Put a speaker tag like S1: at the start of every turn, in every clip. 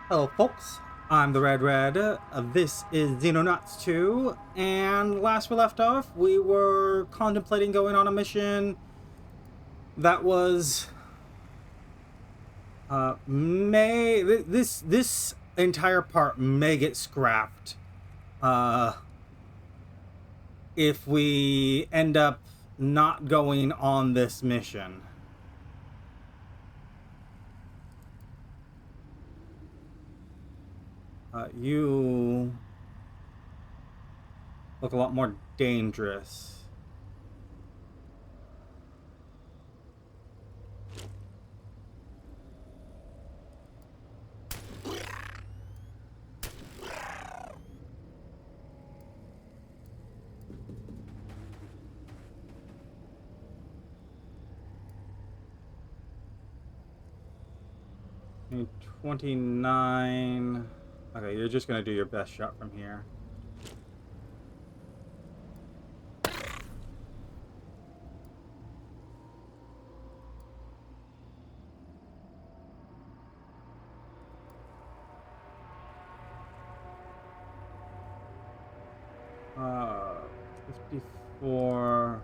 S1: Hello, folks. I'm the Red Red. This is Xenonauts 2, and last we left off, we were contemplating going on a mission that was may this entire part may get scrapped if we end up not going on this mission. You look a lot more dangerous. Need 29. Okay, you're just gonna do your best shot from here. Uh, 54.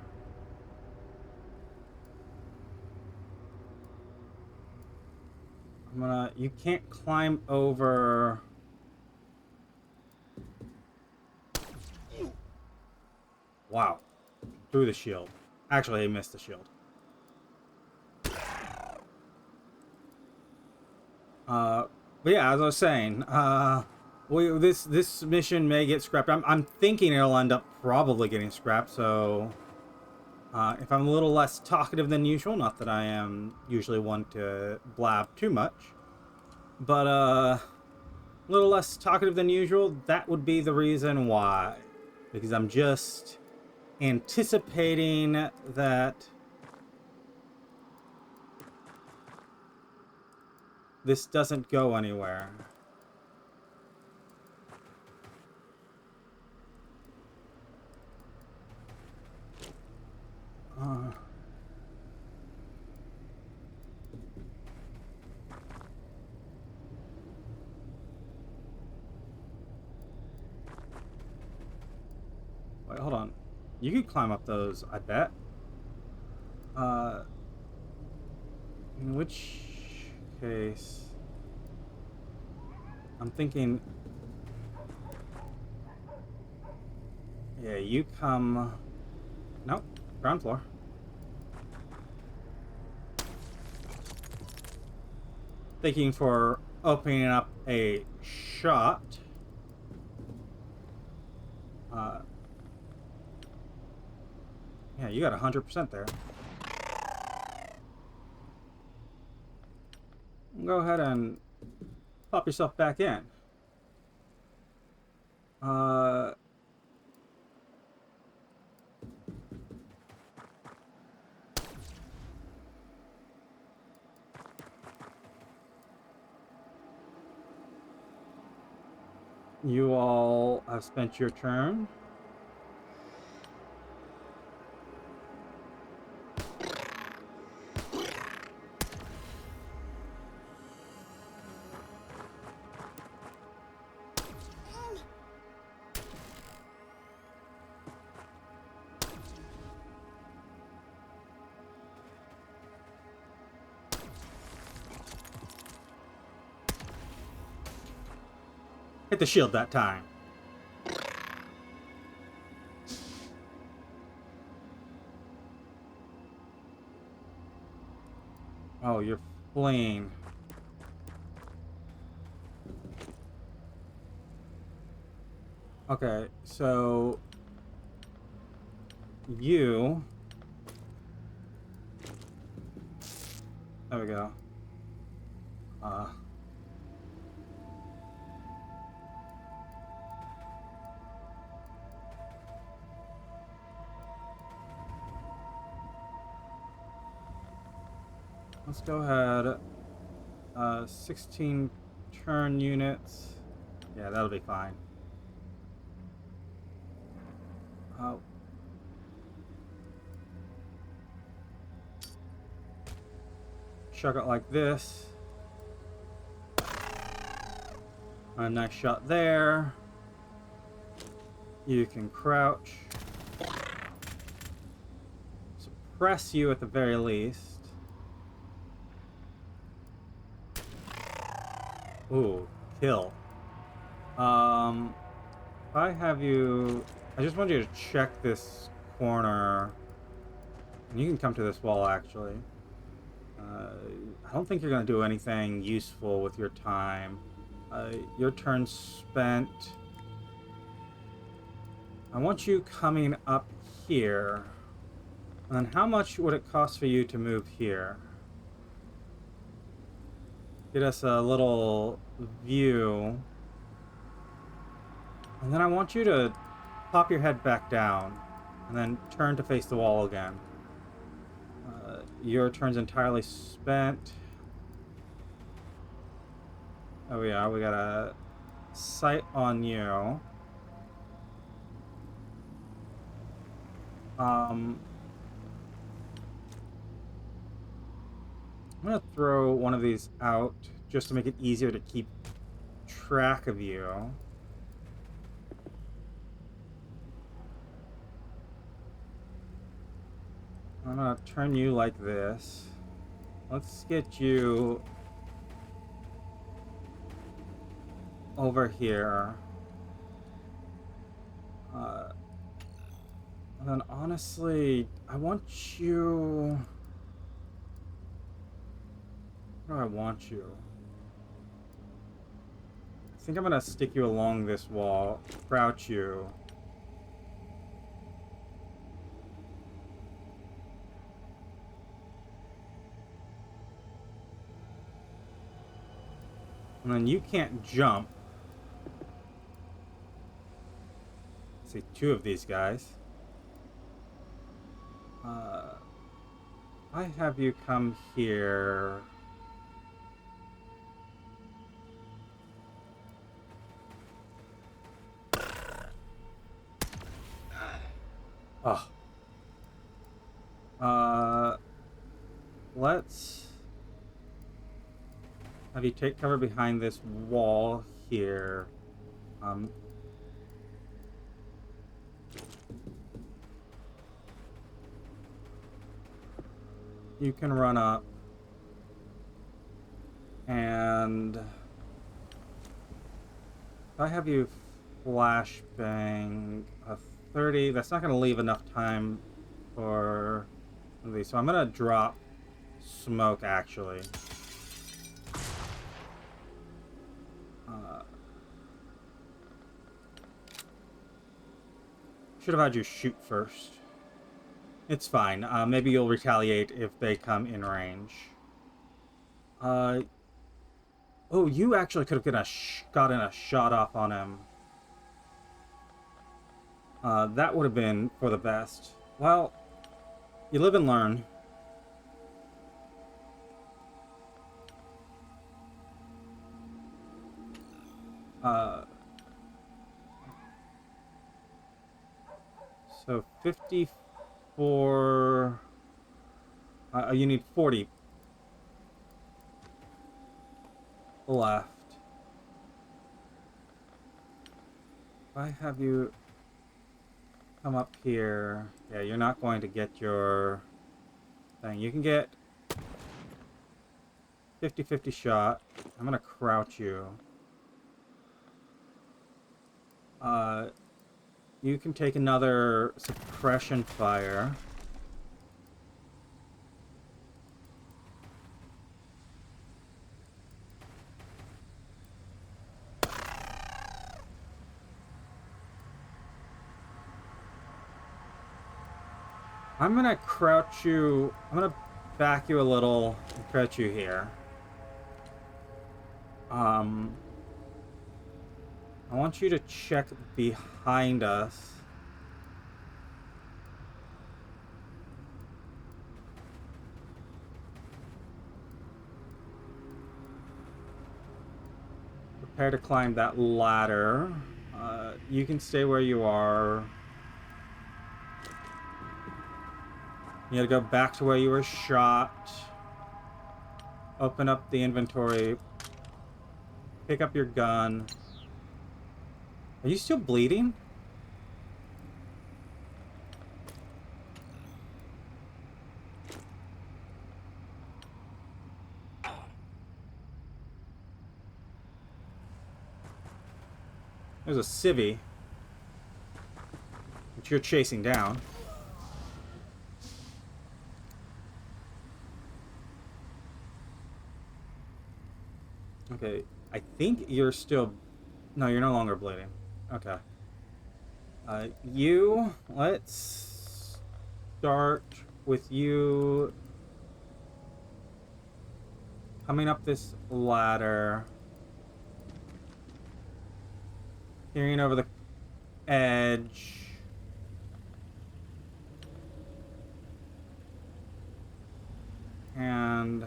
S1: You can't climb over. Wow. Through the shield. Actually, he missed the shield. But yeah, as I was saying, this mission may get scrapped. I'm thinking it'll end up probably getting scrapped, so if I'm a little less talkative than usual, not that I am usually one to blab too much, but a little less talkative than usual, that would be the reason why. Because I'm just anticipating that this doesn't go anywhere. Wait, hold on. You could climb up those, I bet. In which case, I'm thinking, yeah, you come. Nope, ground floor. Thinking for opening up a shot. Yeah, you got 100% there. Go ahead and pop yourself back in. You all have spent your turn. Hit the shield that time. Oh, you're fleeing. Okay, so you. There we go. Let's go ahead. 16 turn units. Yeah, that'll be fine. Chuck it like this. A nice shot there. You can crouch. Suppress you at the very least. Ooh, kill. If I have you... I just want you to check this corner. And you can come to this wall, actually. I don't think you're going to do anything useful with your time. Your turn spent. I want you coming up here. And then how much would it cost for you to move here? Get us a little view. And then I want you to pop your head back down. And then turn to face the wall again. Your turn's entirely spent. Oh yeah, we got a sight on you. I'm gonna throw one of these out just to make it easier to keep track of you. I'm gonna turn you like this. Let's get you over here. And then honestly, I want you... Where do I want you? I think I'm gonna stick you along this wall, crouch you. And then you can't jump. Let's see, two of these guys. I have you come here. Oh. Let's have you take cover behind this wall here. You can run up and if I have you flashbang a 30, that's not going to leave enough time for these. So I'm going to drop smoke actually. Should have had you shoot first. It's fine. Maybe you'll retaliate if they come in range. Oh, you actually could have gotten a shot off on him. That would have been for the best. Well, you live and learn. So 54... you need 40 left. If I have you come up here... Yeah, you're not going to get your thing. You can get 50-50 shot. I'm going to crouch you. You can take another suppression fire. I'm gonna crouch you. I'm gonna back you a little and crouch you here. I want you to check behind us. Prepare to climb that ladder. You can stay where you are. You gotta go back to where you were shot. Open up the inventory. Pick up your gun. Are you still bleeding? There's a civvy, which you're chasing down. Okay, I think you're still... No, you're no longer bleeding. Okay. Let's start with you coming up this ladder, peering over the edge. And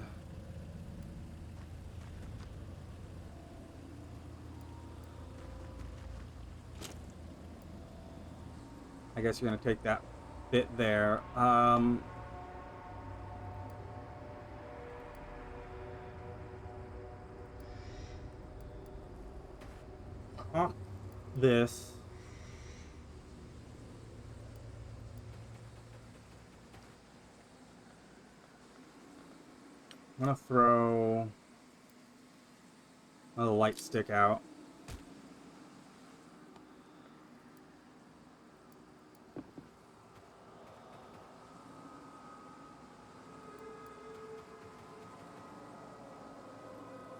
S1: I guess you're gonna take that bit there. This. I'm gonna throw another light stick out.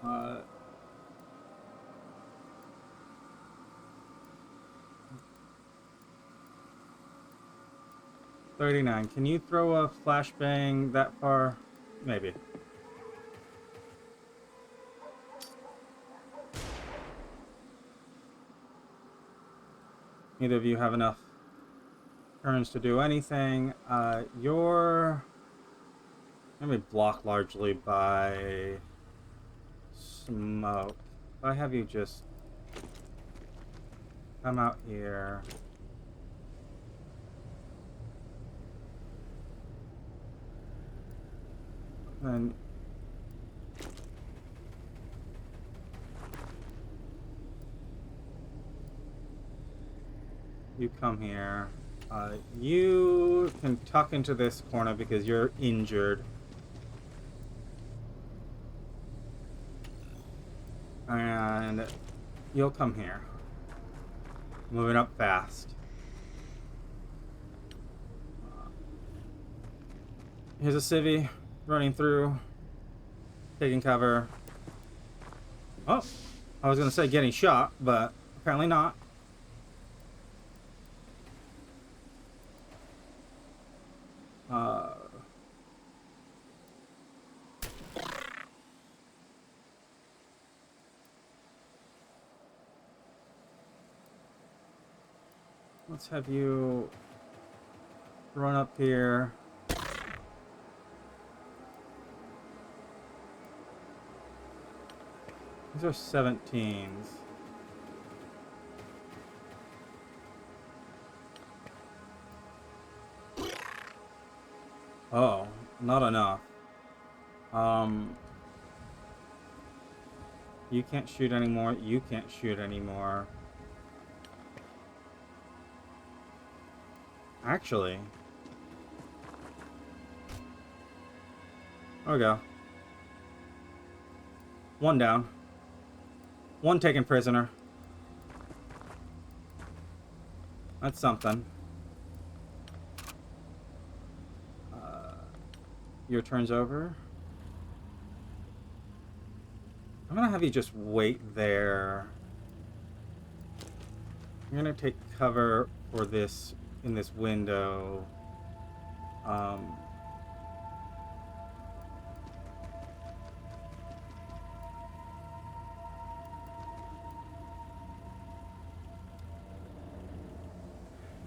S1: Uh, 39. Can you throw a flashbang that far? Maybe. Neither of you have enough turns to do anything. You're gonna be blocked largely by smoke. If I have you just come out here. And you come here. You can tuck into this corner because you're injured. And you'll come here. Moving up fast. Here's a civvy running through, taking cover. Oh, I was gonna say getting shot, but apparently not. Let's have you run up here. These are 17s. Oh, not enough. You can't shoot anymore. You can't shoot anymore. Actually, there we go. One down. One taken prisoner. That's something. Your turn's over. I'm gonna have you just wait there. You're gonna take cover for this in this window.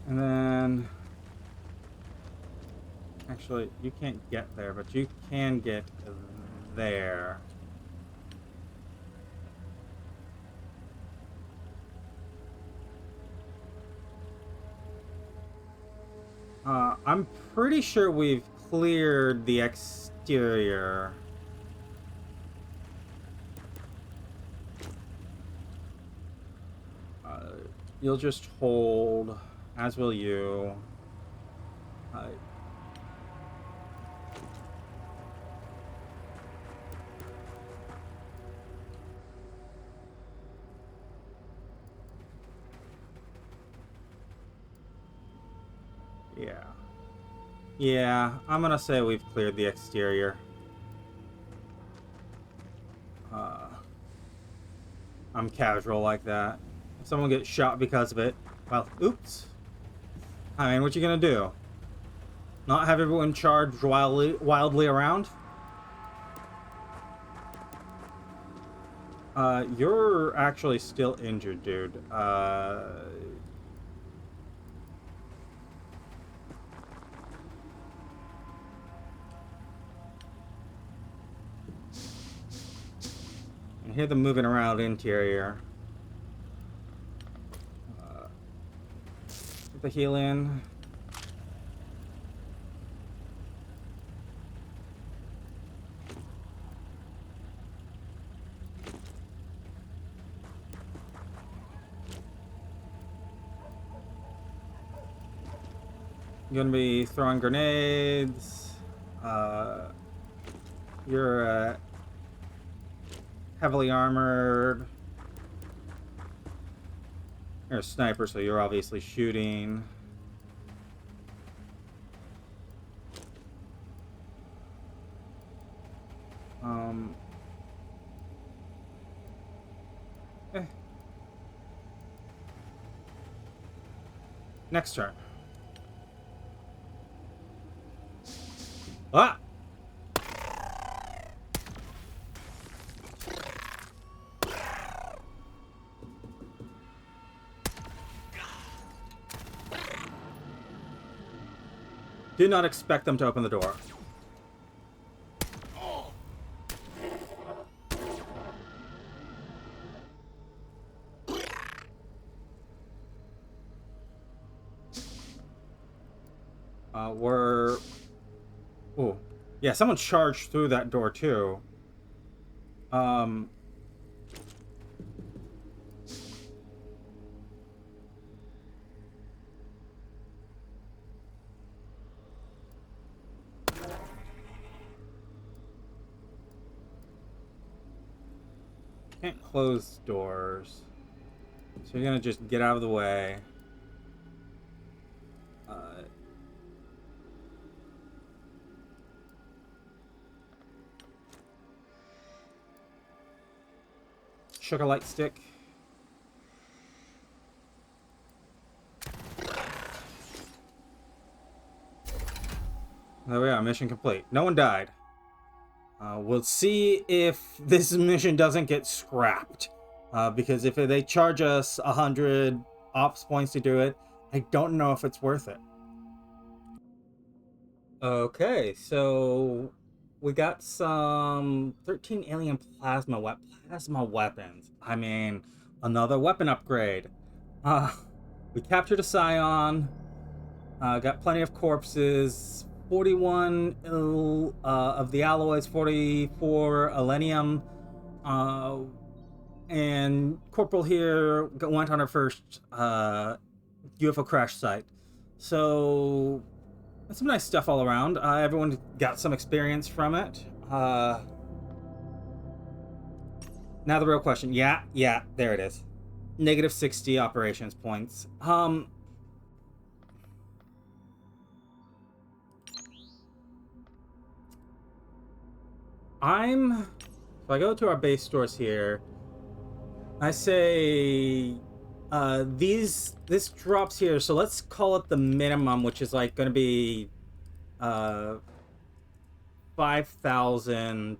S1: And then, actually, you can't get there, but you can get there. I'm pretty sure we've cleared the exterior. You'll just hold, as will you. Yeah. Yeah, I'm gonna say we've cleared the exterior. I'm casual like that. If someone gets shot because of it, well, oops. I mean, what you gonna do? Not have everyone charge wildly around? You're actually still injured, dude. I hear them moving around interior. Get the heal in. I'm gonna be throwing grenades. You're heavily armored. You're a sniper, so you're obviously shooting. Eh. Next turn. Ah! Did not expect them to open the door. We're... Ooh. Yeah, someone charged through that door, too. Can't close doors. So you're gonna just get out of the way. Sugar light stick. There we are, mission complete. No one died. We'll see if this mission doesn't get scrapped. Because if they charge us 100 ops points to do it, I don't know if it's worth it. Okay, so we got some 13 alien plasma weapons. I mean, another weapon upgrade. We captured a Scion. Got plenty of corpses. 41 of the alloys, 44 Elenium. And Corporal here went on her first UFO crash site. So, some nice stuff all around. Everyone got some experience from it. Now the real question. Yeah, there it is. Negative 60 operations points. If I go to our base stores here, I say this drops here, so let's call it the minimum, which is like gonna be 5,000.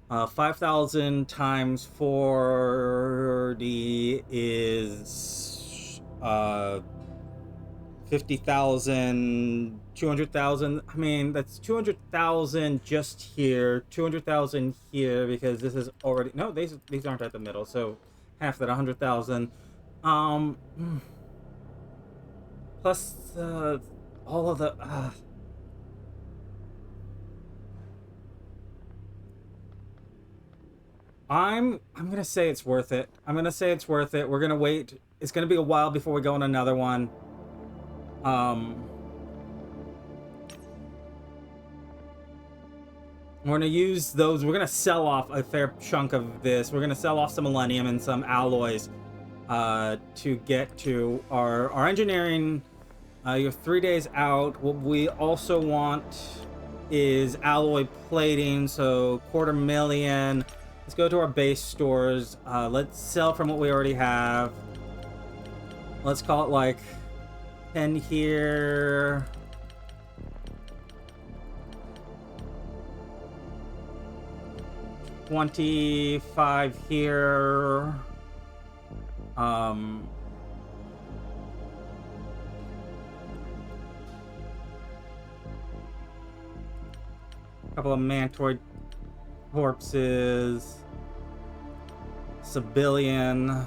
S1: 5,000 times 40 is 50,000, 200,000. I mean, that's 200,000 just here, 200,000 here, because this is already... No, these aren't at the middle, so half that, 100,000. Plus all of the... I'm gonna say it's worth it. I'm gonna say it's worth it. We're gonna wait. It's gonna be a while before we go on another one. We're gonna use those. We're gonna sell off a fair chunk of this. We're gonna sell off some Millennium and some alloys to get to our engineering. You're 3 days out. What we also want is alloy plating, so 250,000. Let's go to our base stores. Let's sell from what we already have. Let's call it like 10 here. 25 here. Couple of Mantoid corpses. Civilian.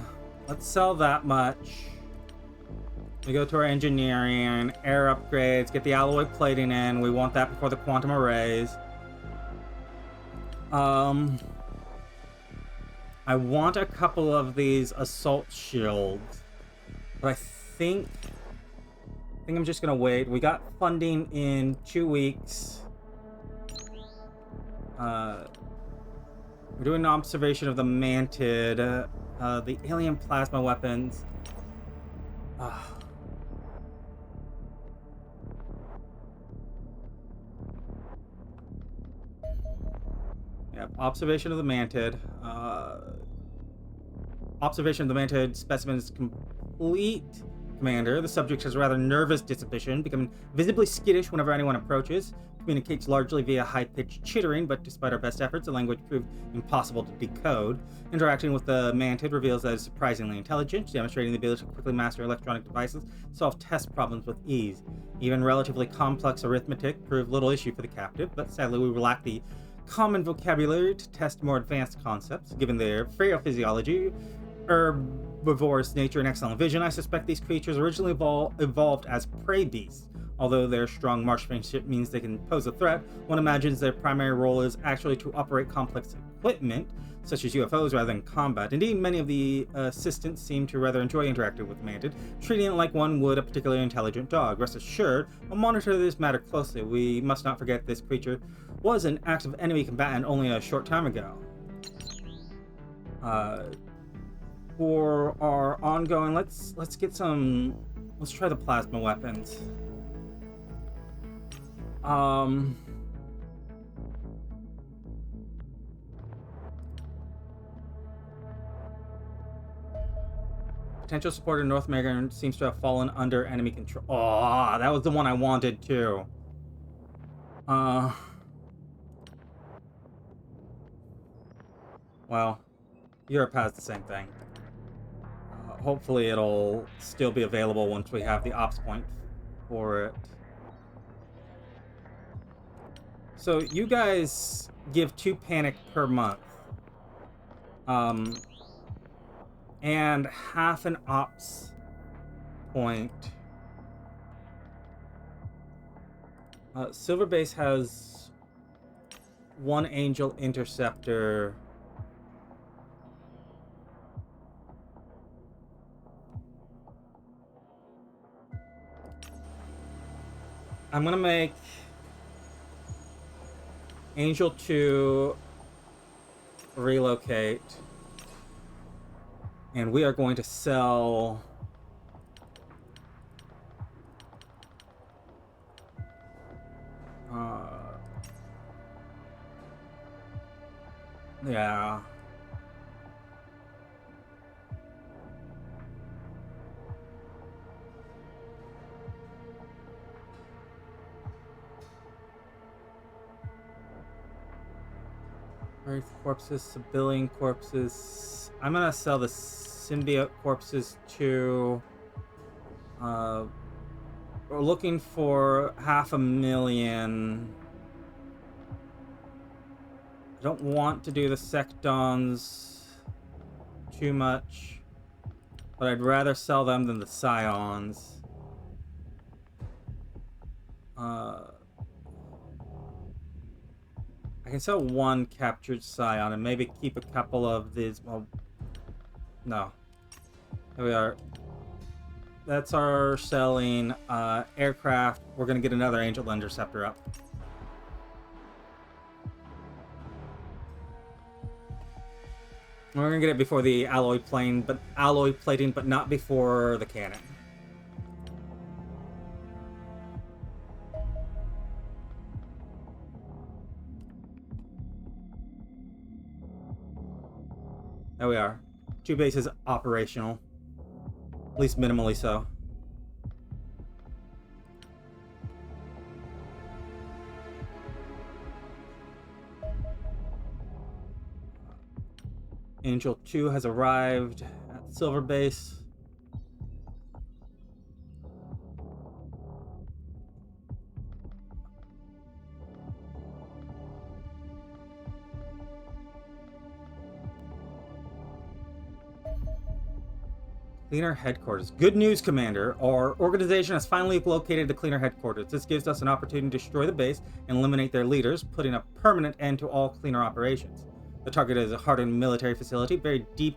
S1: Let's sell that much. We go to our engineering, air upgrades, get the alloy plating in. We want that before the quantum arrays. I want a couple of these assault shields, but I think I'm just gonna wait. We got funding in 2 weeks. We're doing an observation of the Mantid, the alien plasma weapons. Yep, observation of the Mantid. Observation of the Mantid specimen is complete, Commander. The subject has a rather nervous disposition, becoming visibly skittish whenever anyone approaches. Communicates largely via high-pitched chittering, but despite our best efforts, the language proved impossible to decode. Interacting with the Mantid reveals that it's surprisingly intelligent, demonstrating the ability to quickly master electronic devices, solve test problems with ease. Even relatively complex arithmetic proved little issue for the captive, but sadly we lack the common vocabulary to test more advanced concepts. Given their frail physiology, herbivorous nature, and excellent vision, I suspect these creatures originally evolved as prey beasts. Although their strong marksmanship means they can pose a threat, one imagines their primary role is actually to operate complex equipment, such as UFOs, rather than combat. Indeed, many of the assistants seem to rather enjoy interacting with the Mantid, treating it like one would a particularly intelligent dog. Rest assured, we'll monitor this matter closely. We must not forget this creature was an active enemy combatant only a short time ago. For our ongoing, let's get some. Let's try the plasma weapons. Potential support in North America seems to have fallen under enemy control. Oh, that was the one I wanted too. Well, Europe has the same thing. Hopefully it'll still be available once we have the ops point for it. So you guys give 2 panic per month. And half an ops point. Silver Base has 1 Angel Interceptor. I'm gonna make Angel 2 relocate. And we are going to sell yeah. Earth corpses, civilian corpses. I'm gonna sell the symbiote corpses to. We're looking for 500,000. I don't want to do the sectons too much, but I'd rather sell them than the scions. I can sell one captured scion and maybe keep a couple of these. Well, no. Here we are. That's our selling aircraft. We're going to get another Angel Interceptor up. We're going to get it before the alloy plating, but not before the cannon. There we are. 2 bases operational. At least minimally so. Angel 2 has arrived at Silver Base. Cleaner Headquarters. Good news, Commander. Our organization has finally located the Cleaner Headquarters. This gives us an opportunity to destroy the base and eliminate their leaders, putting a permanent end to all Cleaner operations. The target is a hardened military facility buried deep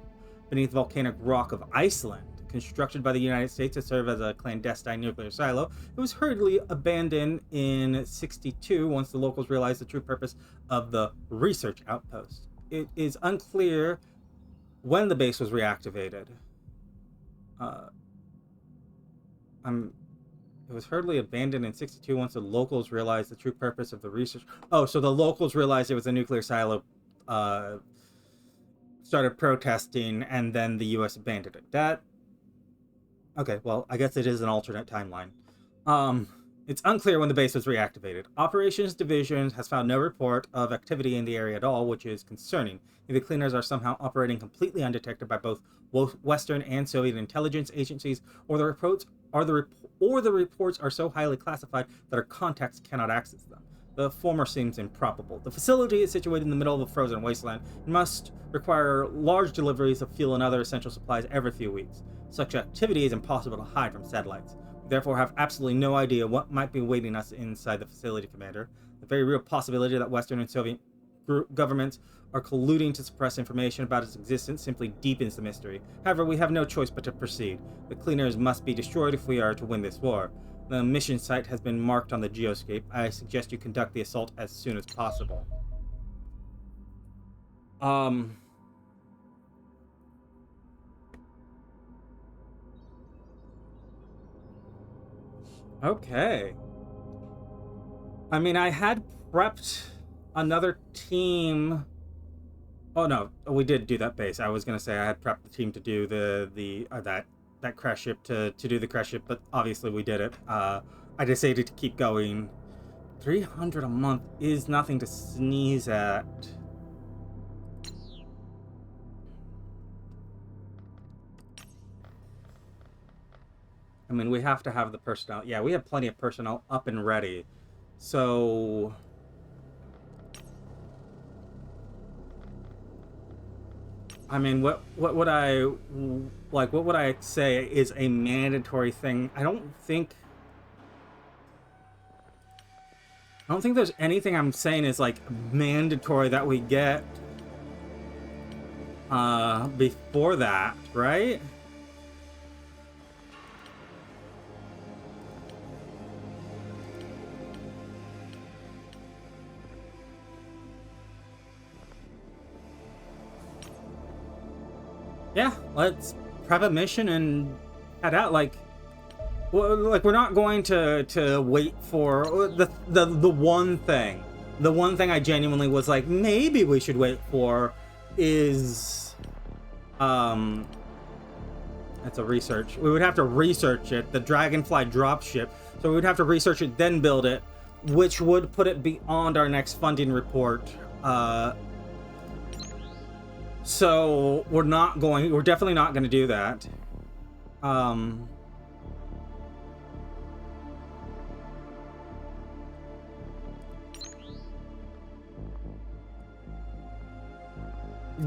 S1: beneath the volcanic rock of Iceland. Constructed by the United States to serve as a clandestine nuclear silo, it was hurriedly abandoned in '62 once the locals realized the true purpose of the research outpost. It is unclear when the base was reactivated. It was hurriedly abandoned in '62 once the locals realized the true purpose of the research. Oh, so the locals realized it was a nuclear silo, started protesting, and then the U.S. abandoned it. Okay, well, I guess it is an alternate timeline. It's unclear when the base was reactivated. Operations Division has found no report of activity in the area at all, which is concerning. The Cleaners are somehow operating completely undetected by both Western and Soviet intelligence agencies, or the reports are so highly classified that our contacts cannot access them. The former seems improbable. The facility is situated in the middle of a frozen wasteland and must require large deliveries of fuel and other essential supplies every few weeks. Such activity is impossible to hide from satellites. We therefore have absolutely no idea what might be awaiting us inside the facility, Commander. The very real possibility that Western and Soviet governments are colluding to suppress information about its existence simply deepens the mystery. However, we have no choice but to proceed. The Cleaners must be destroyed if we are to win this war. The mission site has been marked on the geoscape. I suggest you conduct the assault as soon as possible. Okay. I mean, I had prepped another team. Oh no, we did do that base. I was gonna say I had prepped the team to do that crash ship to do the crash ship, but obviously we did it. I decided to keep going. 300 a month is nothing to sneeze at. I mean, we have to have the personnel. Yeah, we have plenty of personnel up and ready. So I mean, what would I like? What would I say is a mandatory thing? I don't think there's anything I'm saying is like mandatory that we get before that, right? Yeah, let's prep a mission and head out. Like we're not going to wait for the one thing. The one thing I genuinely was like, maybe we should wait for is that's a research. We would have to research it, the Dragonfly dropship. So we would have to research it, then build it, which would put it beyond our next funding report. So we're definitely not going to do that.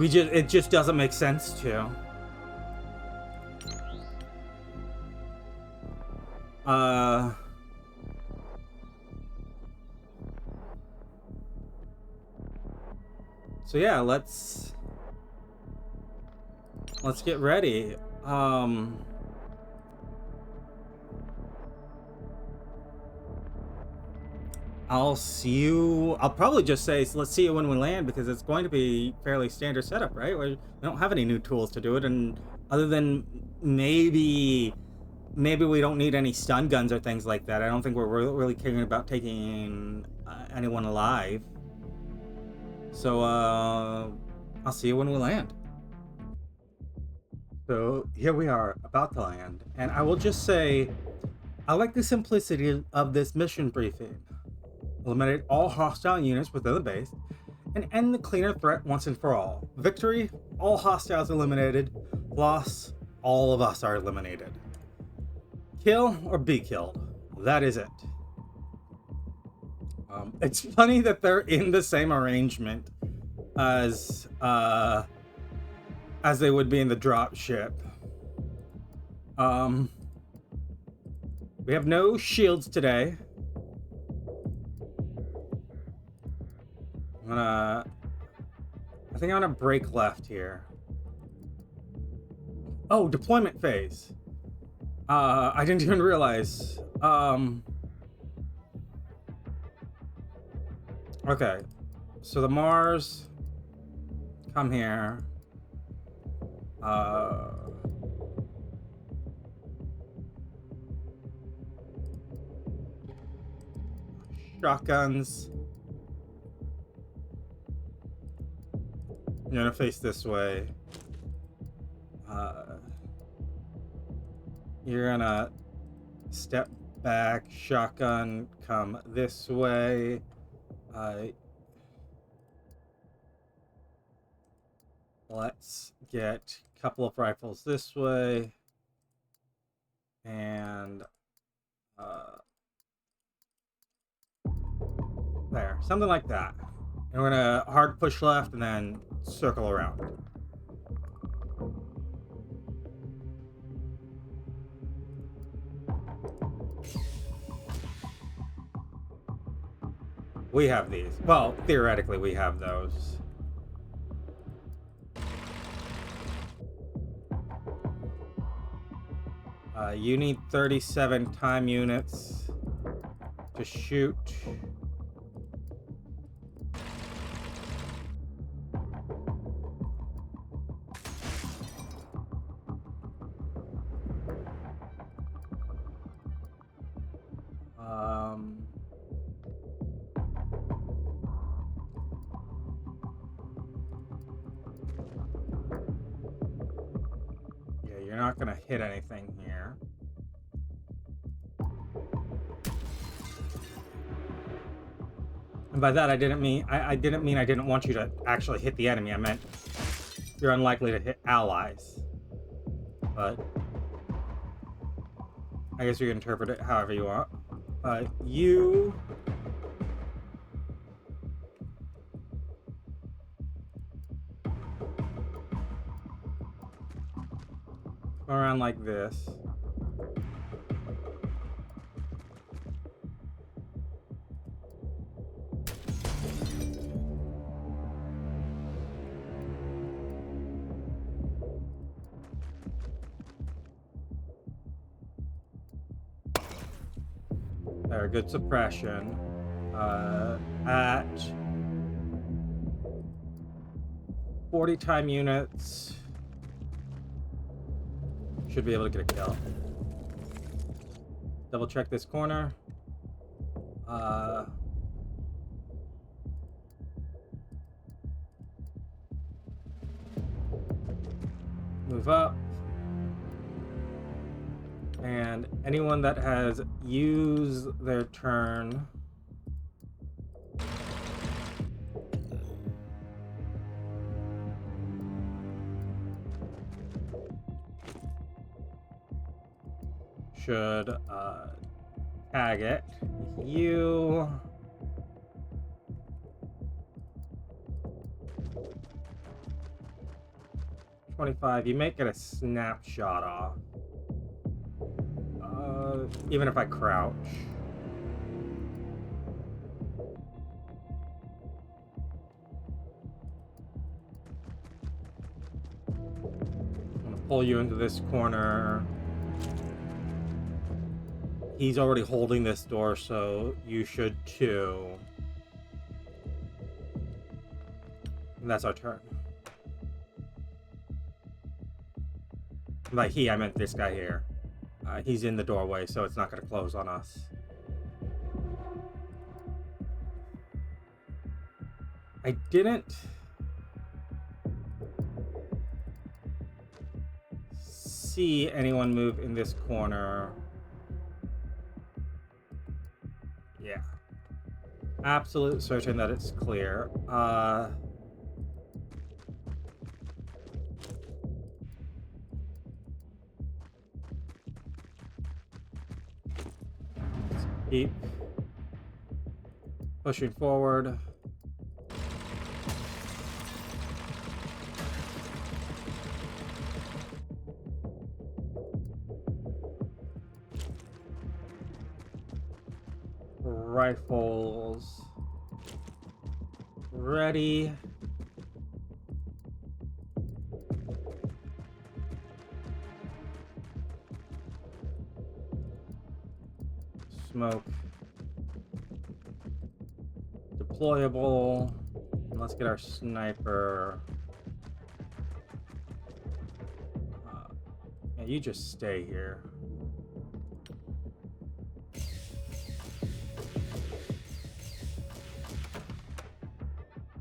S1: It just doesn't make sense to. So yeah, let's get ready. I'll see you. I'll probably just say, let's see you when we land, because it's going to be fairly standard setup, right? We don't have any new tools to do it, and other than maybe we don't need any stun guns or things like that. I don't think we're really caring about taking anyone alive. So I'll see you when we land. So here we are, about to land, and I will just say, I like the simplicity of this mission briefing. Eliminate all hostile units within the base, and end the cleaner threat once and for all. Victory, all hostiles eliminated. Loss, all of us are eliminated. Kill or be killed. That is it. It's funny that they're in the same arrangement as they would be in the drop ship. We have no shields today. I think I'm gonna break left here. Oh, deployment phase. I didn't even realize. Okay, so the Mars come here. Shotguns. You're gonna face this way. You're gonna step back. Shotgun, come this way. Let's get a couple of rifles this way. And there, something like that. And we're gonna hard push left and then circle around. We have these. Well, theoretically, we have those. You need 37 time units to shoot. Yeah, you're not gonna hit anything here. And by that, I didn't mean I didn't want you to actually hit the enemy. I meant you're unlikely to hit allies. But I guess you can interpret it however you want. You go around like this. There, good suppression. At 40 time units, should be able to get a kill. Double check this corner. Move up. And anyone that has used their turn should tag it. You $25. You may get a snapshot off. Even if I crouch. pull you into this corner. He's already holding this door, so you should too. And that's our turn. By he, I meant this guy here. He's in the doorway, so it's not going to close on us. I didn't see anyone move in this corner. Yeah. Absolute certain that it's clear. Keep pushing forward. Rifles ready. Smoke deployable. And let's get our sniper. Yeah, you just stay here.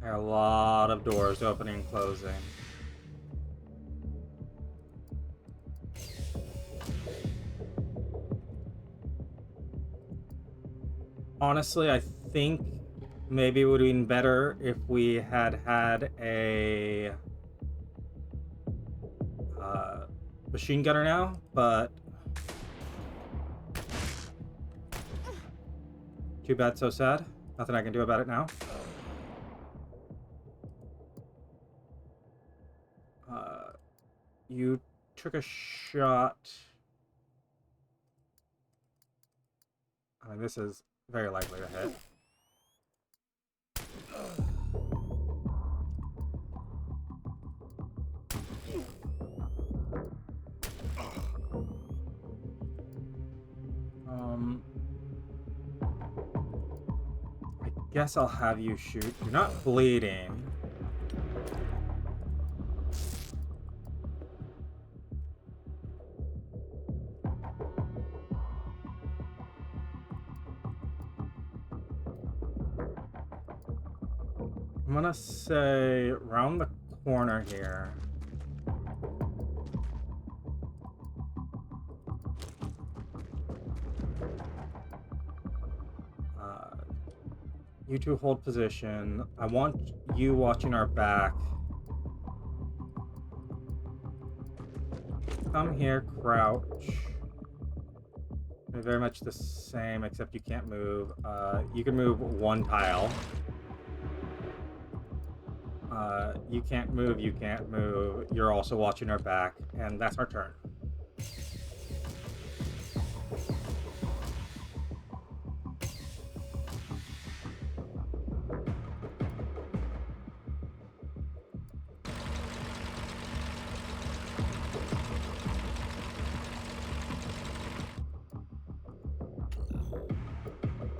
S1: There are a lot of doors opening and closing. Honestly, I think maybe it would have been better if we had had a machine gunner now, but too bad, so sad. Nothing I can do about it now. You took a shot. I mean, this is very likely to hit. I guess I'll have you shoot. You're not bleeding. I'm gonna say around the corner here. You two hold position. I want you watching our back. Come here, crouch. They're very much the same, except you can't move. You can move one tile. You can't move, you can't move. You're also watching our back, and that's our turn.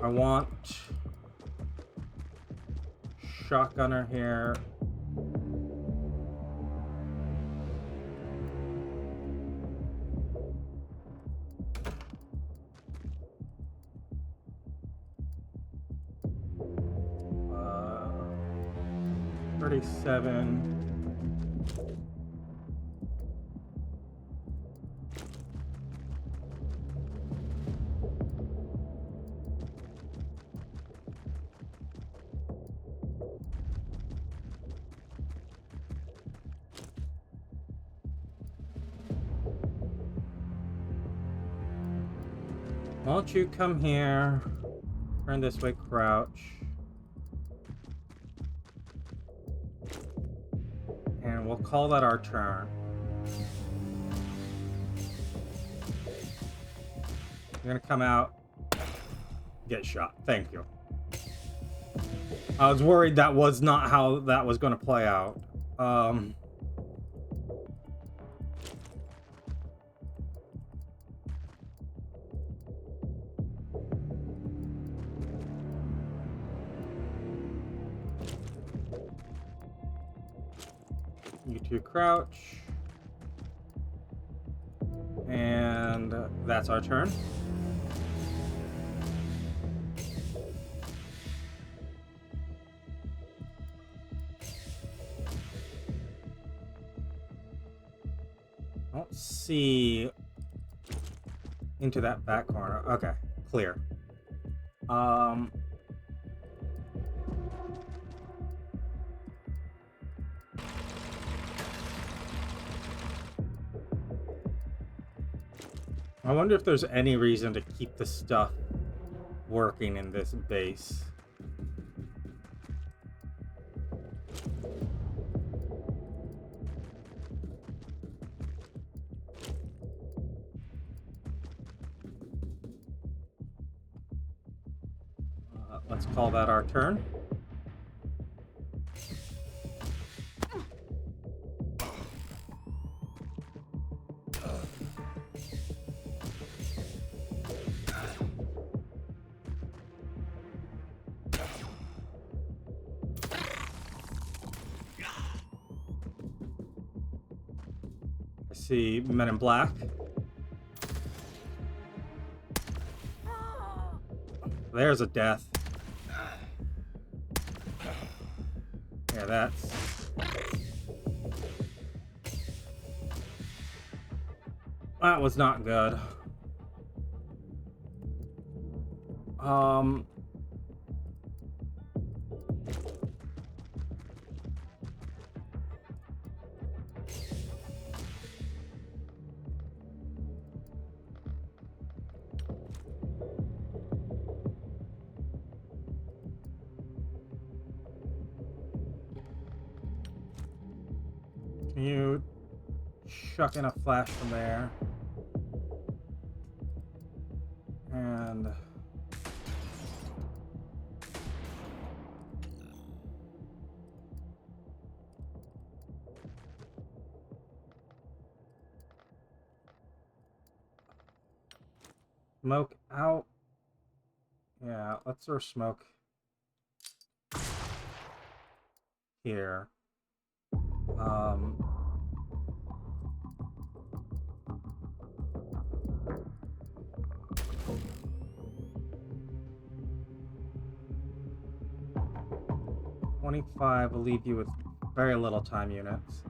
S1: I want shotgunner here. Uh, 37. Won't you come here? Turn this way, crouch. And we'll call that our turn. You're gonna come out, get shot. Thank you. I was worried that was not how that was gonna play out. to crouch. And that's our turn. I don't see into that back corner. Okay, clear. I wonder if there's any reason to keep the stuff working in this base. Let's call that our turn. I see men in black. There's a death. Yeah, that was not good. Can you chuck in a flash from there? And smoke out. Yeah, let's throw smoke here. 25 will leave you with very little time units.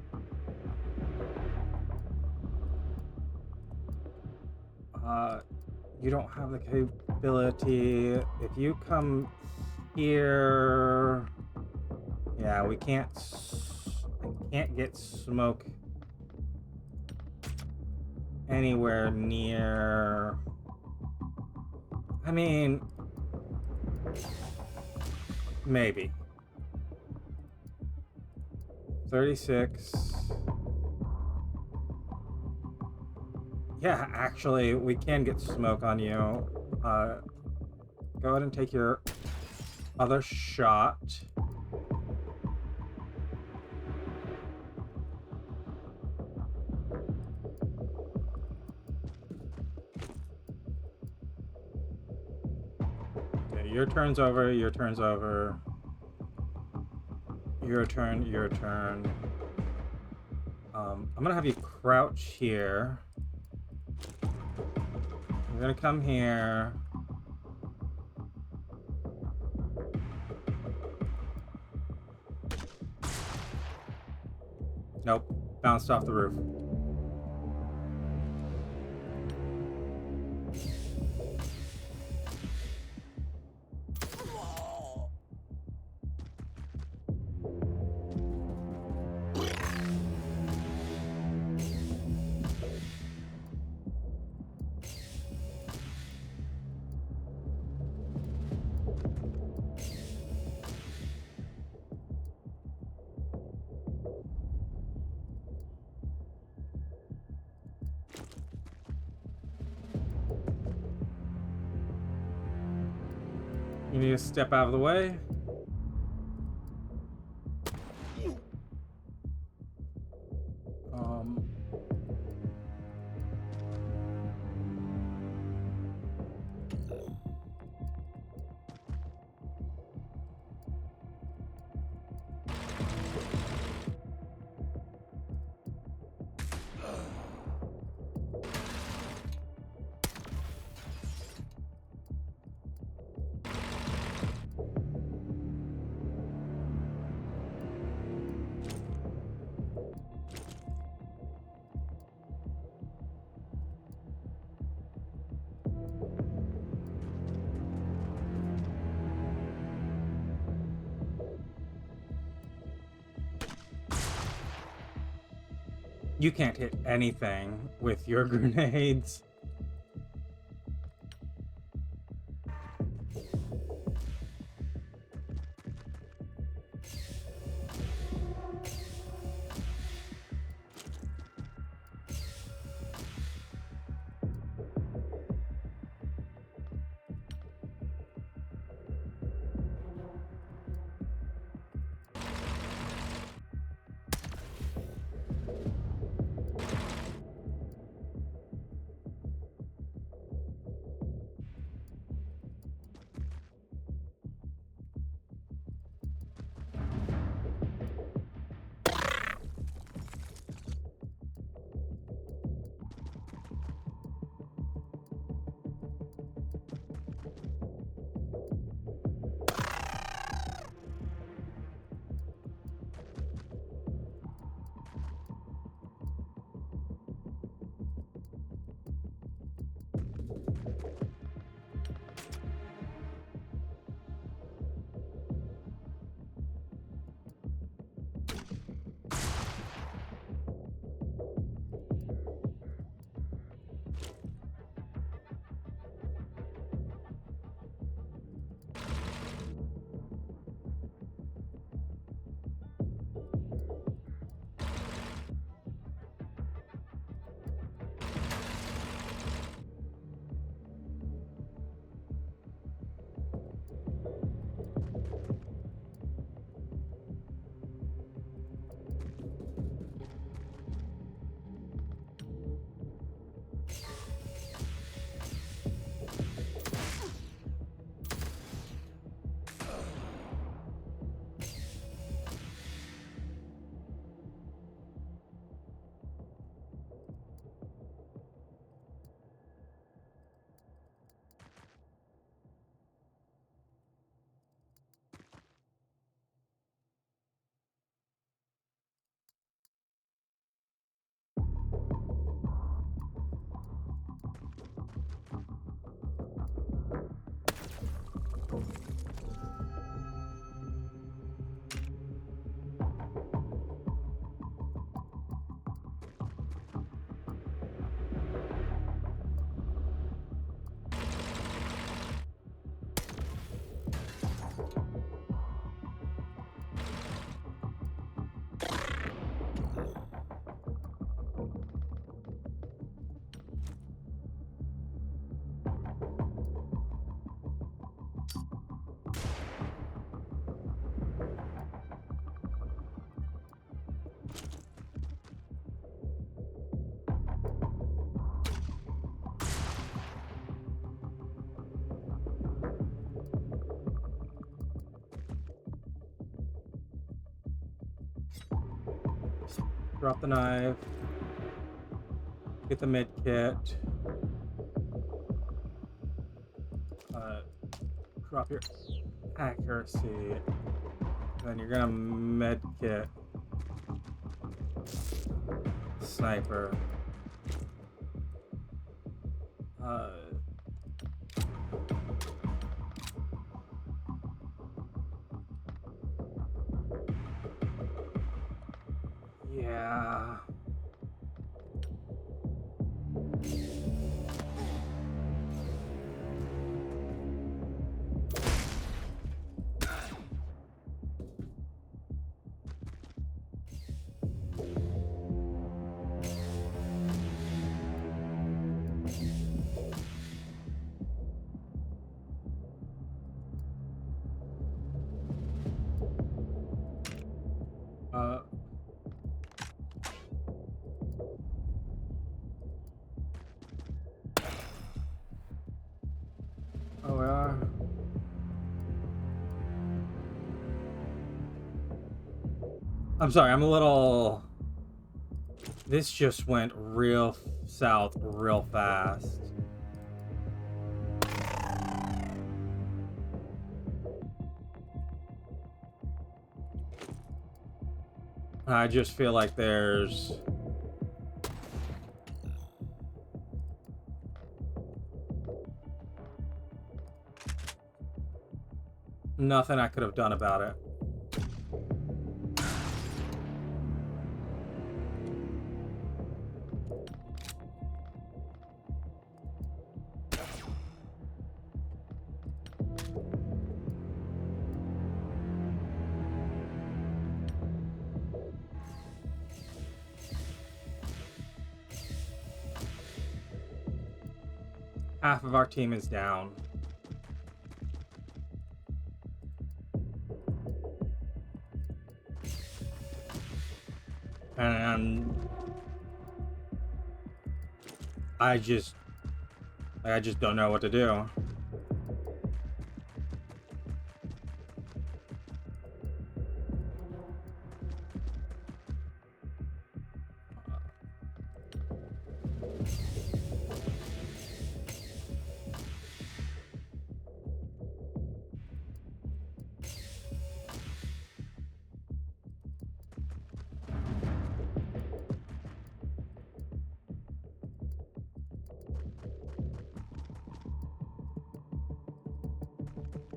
S1: You don't have the capability. If you come here, yeah, I can't get smoke anywhere near. I mean, maybe 36. Yeah, actually, we can get smoke on you. Go ahead and take your other shot. Okay, your turn's over, your turn's over. Your turn, your turn. I'm gonna have you crouch here. You're gonna come here. Nope, bounced off the roof. You need to step out of the way. You can't hit anything with your grenades. Drop the knife. Get the med kit. Drop your accuracy. Then you're gonna med kit. Sniper. Yeah. Oh, we are. I'm sorry, I'm a little... This just went real south real fast. I just feel like there's... nothing I could have done about it. half of our team is down. And I just don't know what to do.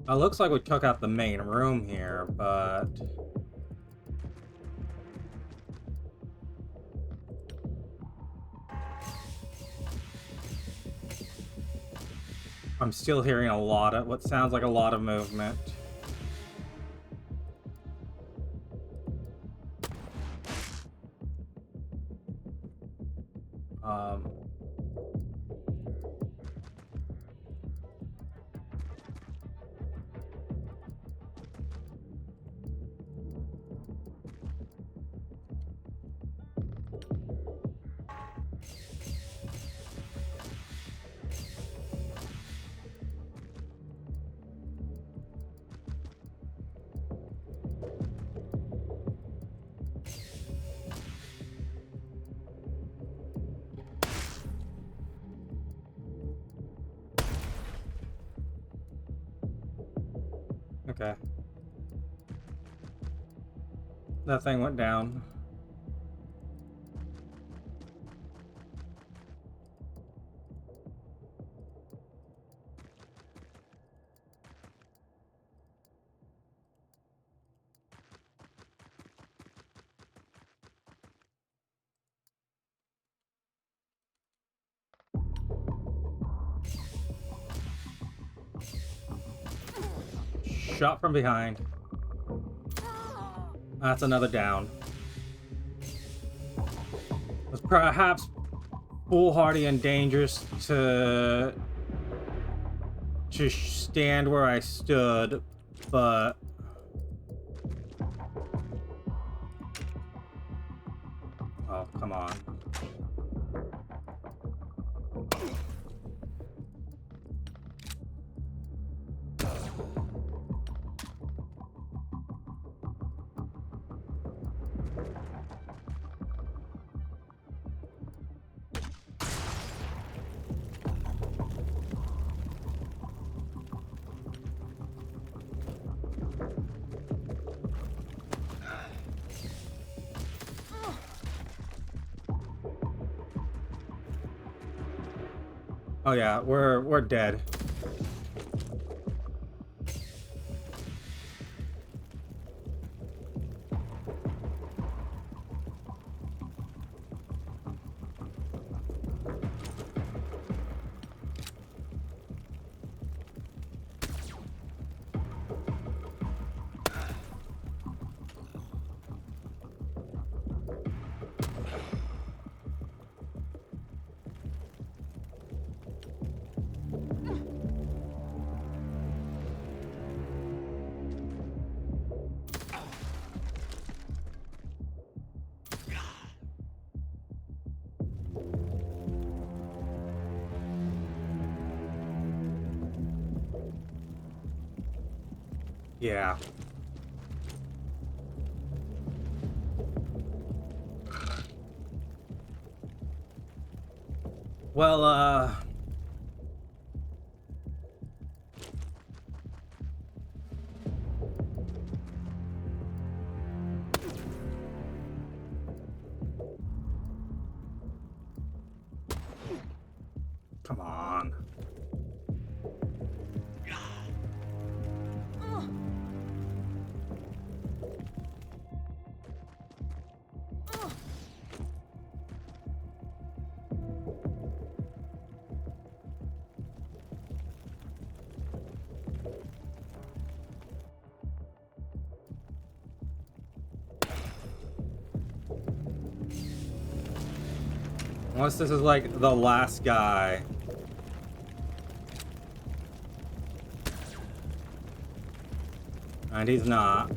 S1: It looks like we took out the main room here, but I'm still hearing a lot of what sounds like a lot of movement. Okay. That thing went down. Shot from behind. That's another down. It's perhaps foolhardy and dangerous to stand where I stood, but oh, come on. Oh yeah, we're dead. Yeah. Well, come on. Unless this is like the last guy. And he's not.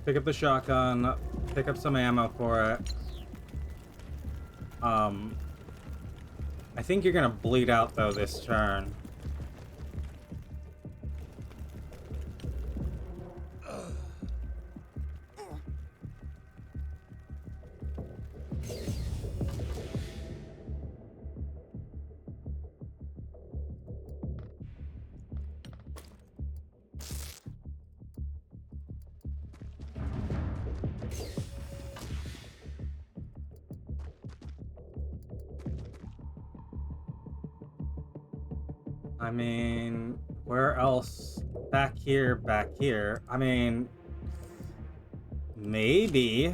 S1: Pick up the shotgun, pick up some ammo for it. I think you're gonna bleed out though this turn. I mean, where else? Back here, back here. I mean, maybe.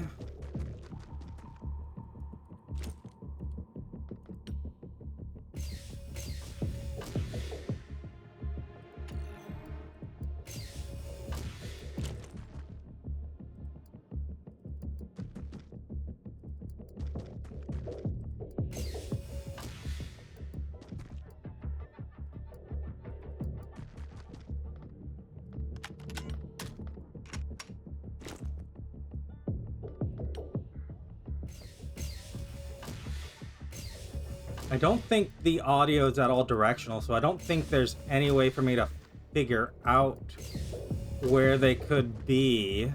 S1: I don't think the audio is at all directional, so I don't think there's any way for me to figure out where they could be.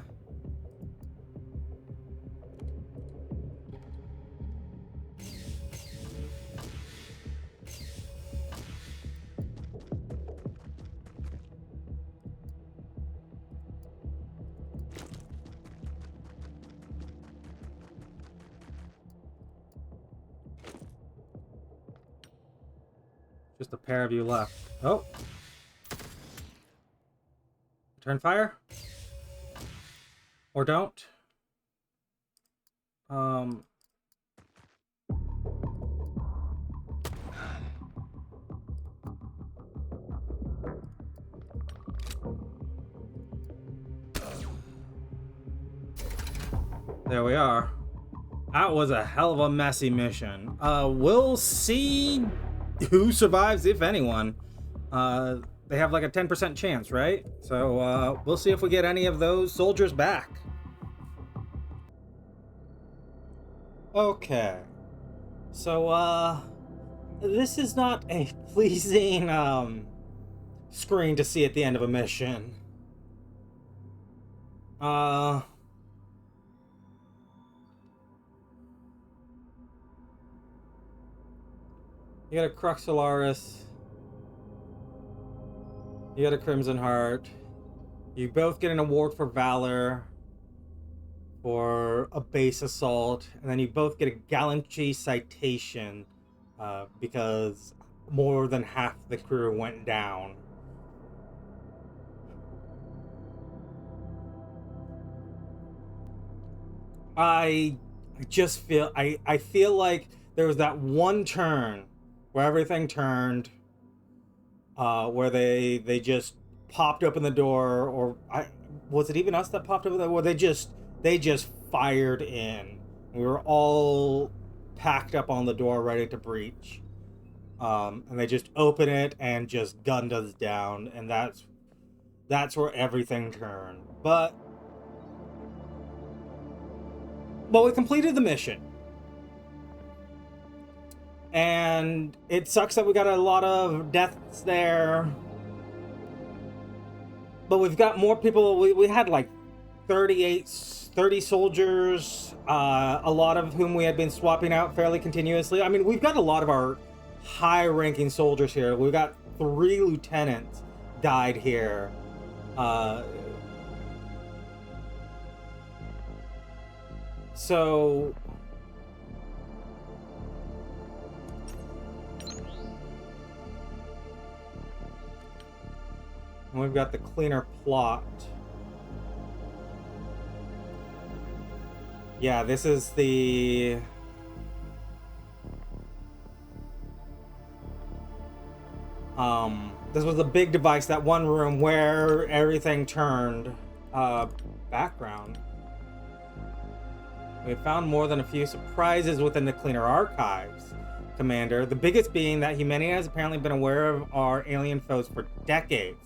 S1: Just a pair of you left. Oh. Turn fire? Or don't? There we are. That was a hell of a messy mission. We'll see who survives, if anyone. They have like a 10% chance, right? So, we'll see if we get any of those soldiers back. Okay. So, this is not a pleasing, screen to see at the end of a mission. You got a Cruxalaris. You got a Crimson Heart. You both get an award for Valor for a base assault, and then you both get a Gallantry Citation because more than half the crew went down. I just feel I feel like there was that one turn where everything turned, where they just popped open the door, or was it even us that popped open the door? Where they just fired in. We were all packed up on the door, ready to breach, and they just open it and just gunned us down, and that's where everything turned. But we completed the mission. And it sucks that we got a lot of deaths there. But we've got more people. We had like 30 soldiers, a lot of whom we had been swapping out fairly continuously. I mean, we've got a lot of our high-ranking soldiers here. We've got 3 lieutenants died here. So we've got the cleaner plot. Yeah, this is the... This was a big device, that one room where everything turned background. We have found more than a few surprises within the Cleaner archives, Commander. The biggest being that humanity has apparently been aware of our alien foes for decades.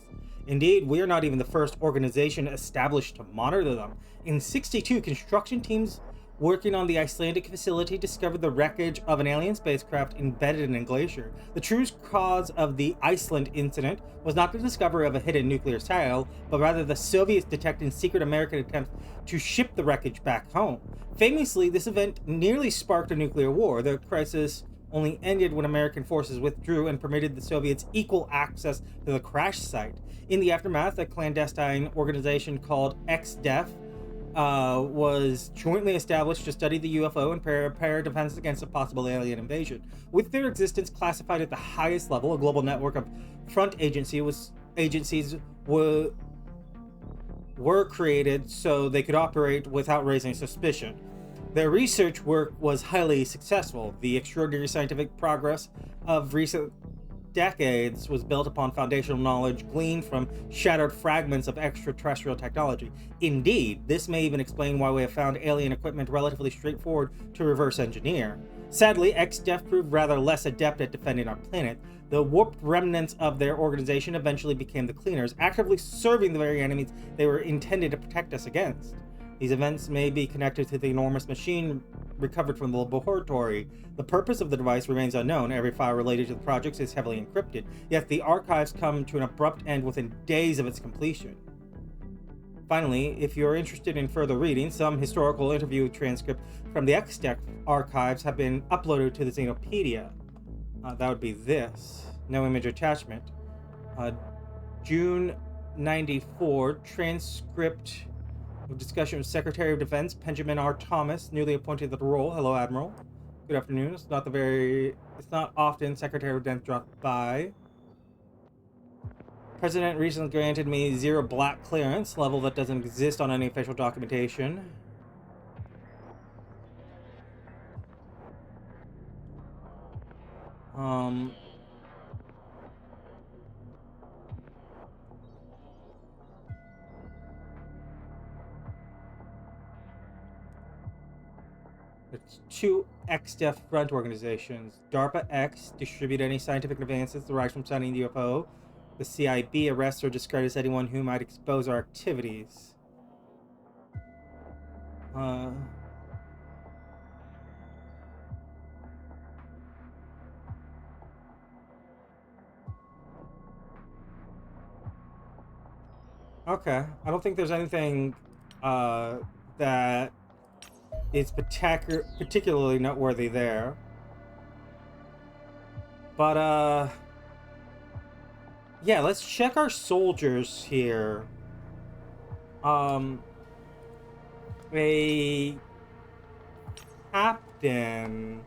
S1: Indeed, we are not even the first organization established to monitor them. In '62, construction teams working on the Icelandic facility discovered the wreckage of an alien spacecraft embedded in a glacier. The true cause of the Iceland incident was not the discovery of a hidden nuclear silo, but rather the Soviets detecting secret American attempts to ship the wreckage back home. Famously, this event nearly sparked a nuclear war. The crisis only ended when American forces withdrew and permitted the Soviets equal access to the crash site. In the aftermath, a clandestine organization called XDEF was jointly established to study the UFO and prepare defense against a possible alien invasion. With their existence classified at the highest level, a global network of front agencies were created so they could operate without raising suspicion. Their research work was highly successful. The extraordinary scientific progress of recent decades was built upon foundational knowledge gleaned from shattered fragments of extraterrestrial technology. Indeed, this may even explain why we have found alien equipment relatively straightforward to reverse engineer. Sadly, XDEF proved rather less adept at defending our planet. The warped remnants of their organization eventually became the Cleaners, actively serving the very enemies they were intended to protect us against. These events may be connected to the enormous machine recovered from the laboratory. The purpose of the device remains unknown. Every file related to the project is heavily encrypted, yet the archives come to an abrupt end within days of its completion. Finally, if you're interested in further reading, some historical interview transcripts from the XDEF archives have been uploaded to the Xenopedia. That would be this. No image attachment. June 94, transcript of discussion with Secretary of Defense Benjamin R. Thomas, newly appointed to the role. Hello, Admiral. Good afternoon. It's not often Secretary of Defense drops by. President recently granted me 0 black clearance, level that doesn't exist on any official documentation. It's 2 XDEF front organizations. DARPA X distribute any scientific advances derived from studying the UFO. The CIB arrests or discredits anyone who might expose our activities. Okay. I don't think there's anything that is particularly noteworthy there. But yeah, let's check our soldiers here. A captain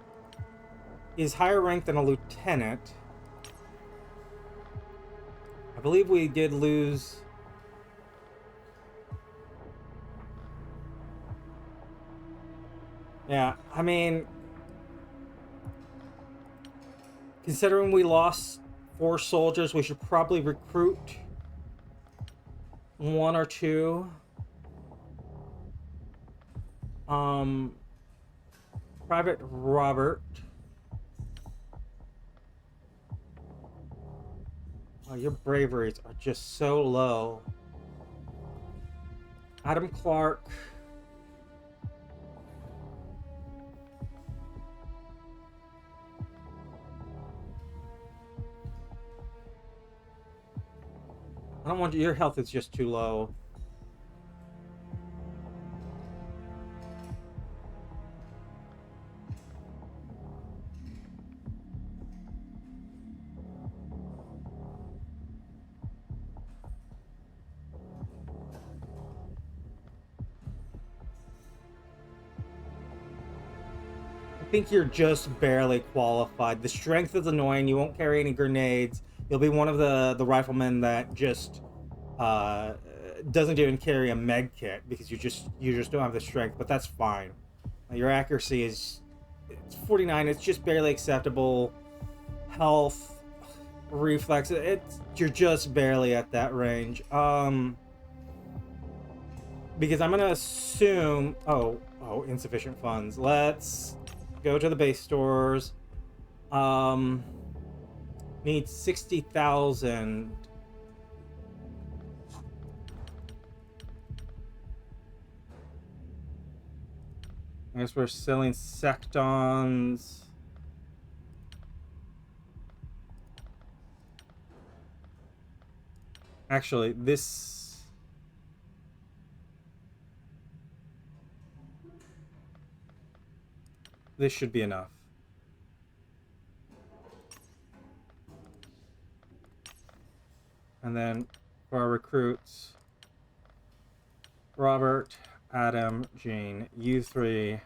S1: is higher ranked than a lieutenant. I believe we did lose. Yeah, I mean, considering we lost 4 soldiers, we should probably recruit 1 or 2. Private Robert. Oh, your braveries are just so low. Adam Clark. I don't want your health is just too low. I think you're just barely qualified. The strength is annoying. You won't carry any grenades. You'll be one of the riflemen that just doesn't even carry a med kit because you just don't have the strength. But that's fine. Your accuracy is it's 49. It's just barely acceptable. Health. reflex. You're just barely at that range. Because I'm gonna assume. Oh, insufficient funds. Let's go to the base stores. Need 60,000. I guess we're selling sectons. Actually, this should be enough. And then for our recruits, Robert, Adam, Jean, you three.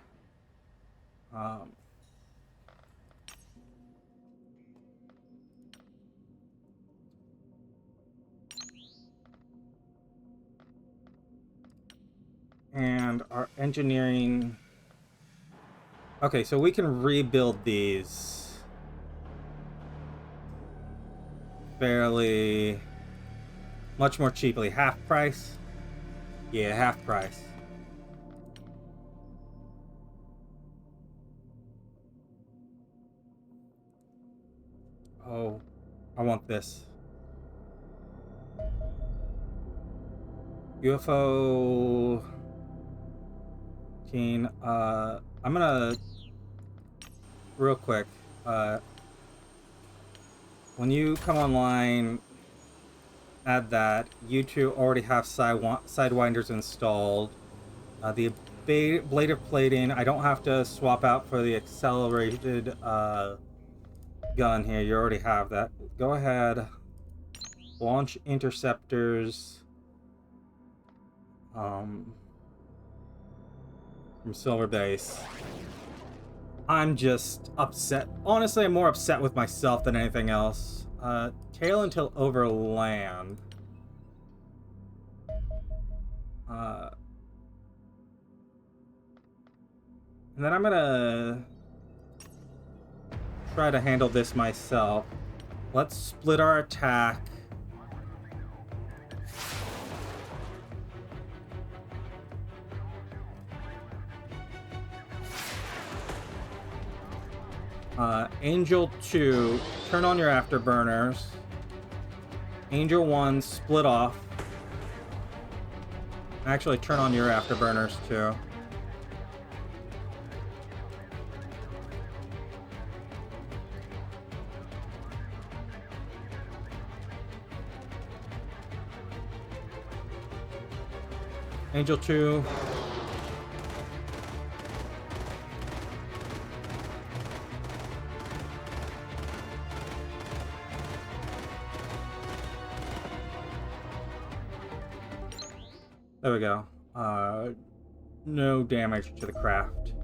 S1: And our engineering. Okay, so we can rebuild these fairly much more cheaply. Half price? Yeah, half price. Oh, I want this. UFO teen. I'm gonna real quick. When you come online, add that. You two already have sidewinders installed. The ablative plating, I don't have to swap out for the accelerated gun here. You already have that. Go ahead. Launch interceptors. From Silver Base. I'm just upset. Honestly, I'm more upset with myself than anything else. Tail until overland. And then I'm gonna try to handle this myself. Let's split our attack. Angel 2, turn on your afterburners. Angel 1, split off. Actually, turn on your afterburners too. Angel 2. There we go. No damage to the craft.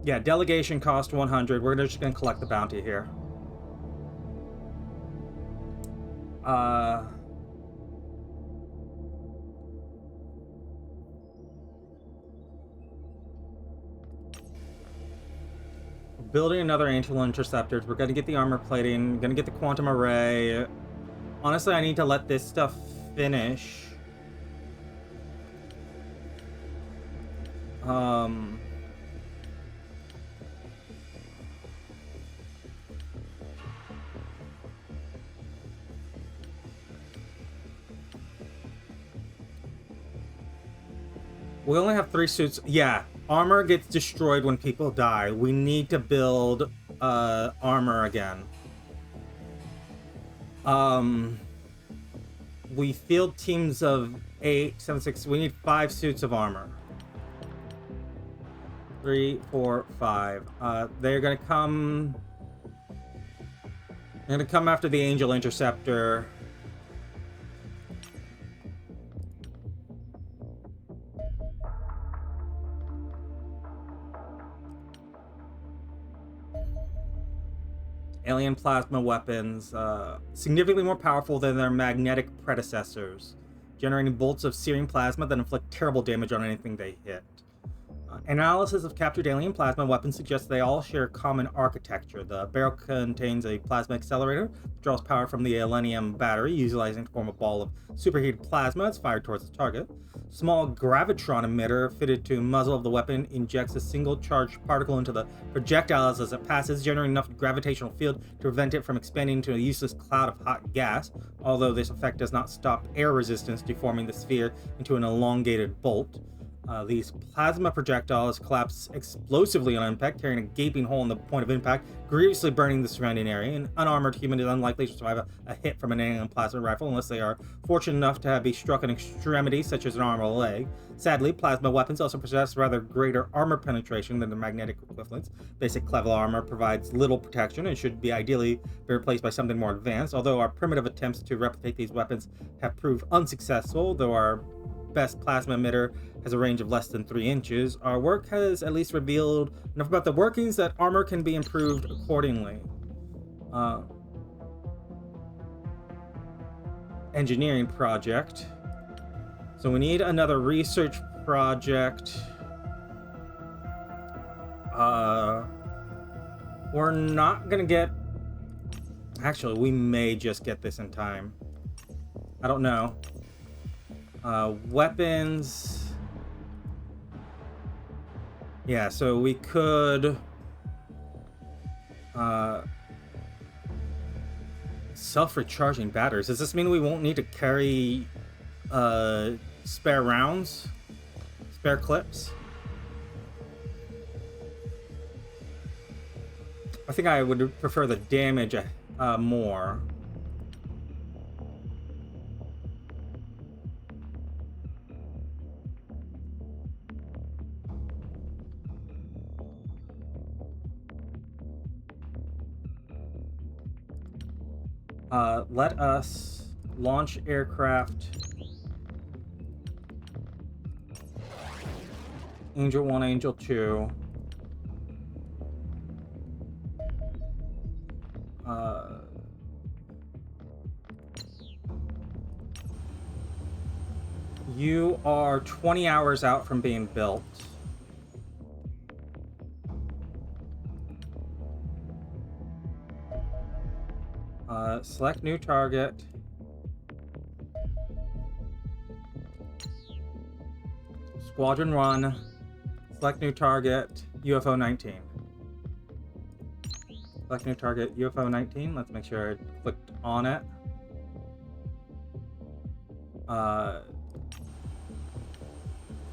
S1: Yeah, delegation cost 100. We're just gonna collect the bounty here. Building another Angel Interceptors. We're gonna get the armor plating. Gonna get the quantum array. Honestly, I need to let this stuff finish. We only have 3 suits. Yeah, armor gets destroyed when people die. We need to build armor again. We field teams of 8, 7, 6. We need 5 suits of armor. 3, 4, 5. They're gonna come. They're gonna come after the Angel Interceptor. Alien plasma weapons, significantly more powerful than their magnetic predecessors, generating bolts of searing plasma that inflict terrible damage on anything they hit. Analysis of captured alien plasma weapons suggests they all share common architecture. The barrel contains a plasma accelerator that draws power from the alenium battery, utilizing to form a ball of superheated plasma that's fired towards the target. Small gravitron emitter fitted to muzzle of the weapon injects a single charged particle into the projectile as it passes, generating enough gravitational field to prevent it from expanding into a useless cloud of hot gas, although this effect does not stop air resistance, deforming the sphere into an elongated bolt. These plasma projectiles collapse explosively on impact, tearing a gaping hole in the point of impact, grievously burning the surrounding area. An unarmored human is unlikely to survive a hit from an alien plasma rifle unless they are fortunate enough to be struck an extremity, such as an arm or leg. Sadly, plasma weapons also possess rather greater armor penetration than their magnetic equivalents. Basic Kevlar armor provides little protection and should be ideally be replaced by something more advanced, although our primitive attempts to replicate these weapons have proved unsuccessful, though our best plasma emitter has a range of less than 3 inches. Our work has at least revealed enough about the workings that armor can be improved accordingly. Engineering project. So we need another research project. We're not gonna get... Actually, we may just get this in time. I don't know. Weapons. Yeah, so we could self-recharging batteries. Does this mean we won't need to carry spare rounds? Spare clips? I think I would prefer the damage more. Let us launch aircraft. Angel 1, Angel 2. You are 20 hours out from being built. Select new target. Squadron 1. Select new target, UFO 19. Select new target, UFO 19. Let's make sure I clicked on it.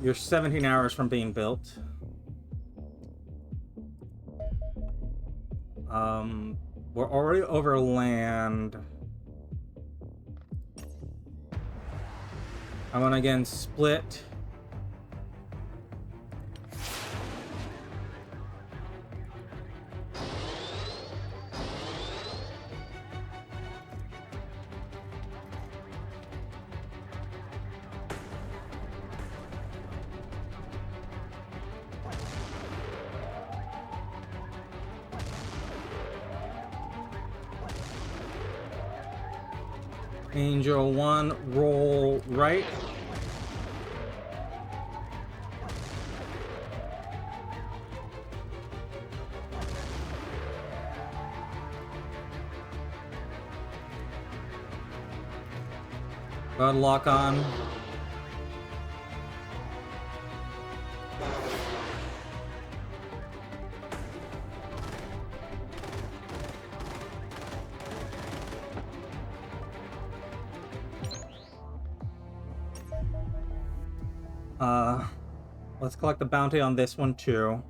S1: You're 17 hours from being built. We're already over land. I'm gonna again split. Angel 1, roll right. Go ahead, lock on. Let's collect the bounty on this one too.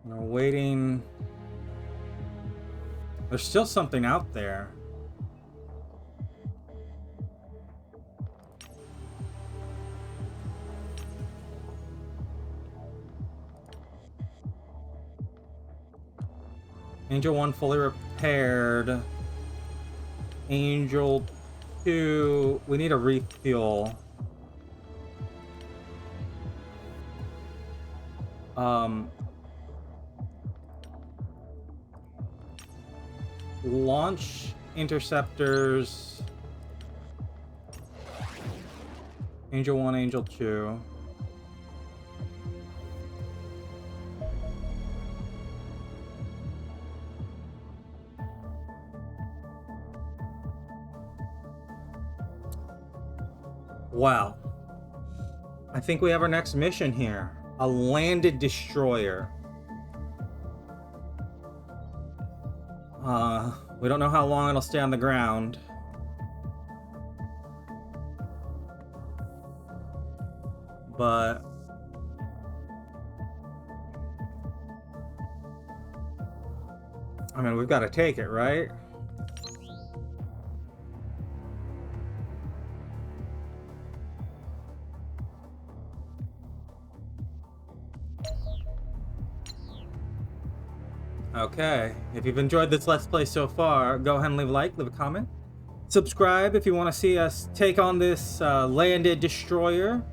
S1: We're waiting. There's still something out there. Angel 1 fully repaired. Angel 2, we need a refuel. Launch interceptors. Angel 1, Angel 2. Wow. I think we have our next mission here. A landed destroyer. We don't know how long it'll stay on the ground. But I mean, we've got to take it, right? Okay, if you've enjoyed this Let's Play so far, go ahead and leave a like, leave a comment. Subscribe if you want to see us take on this landed destroyer.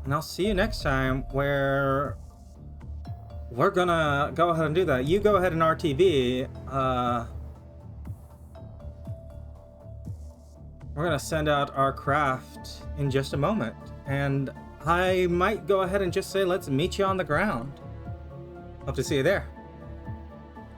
S1: And I'll see you next time, where we're gonna go ahead and do that. You go ahead and RTV. We're gonna send out our craft in just a moment. And I might go ahead and just say, let's meet you on the ground. Hope to see you there.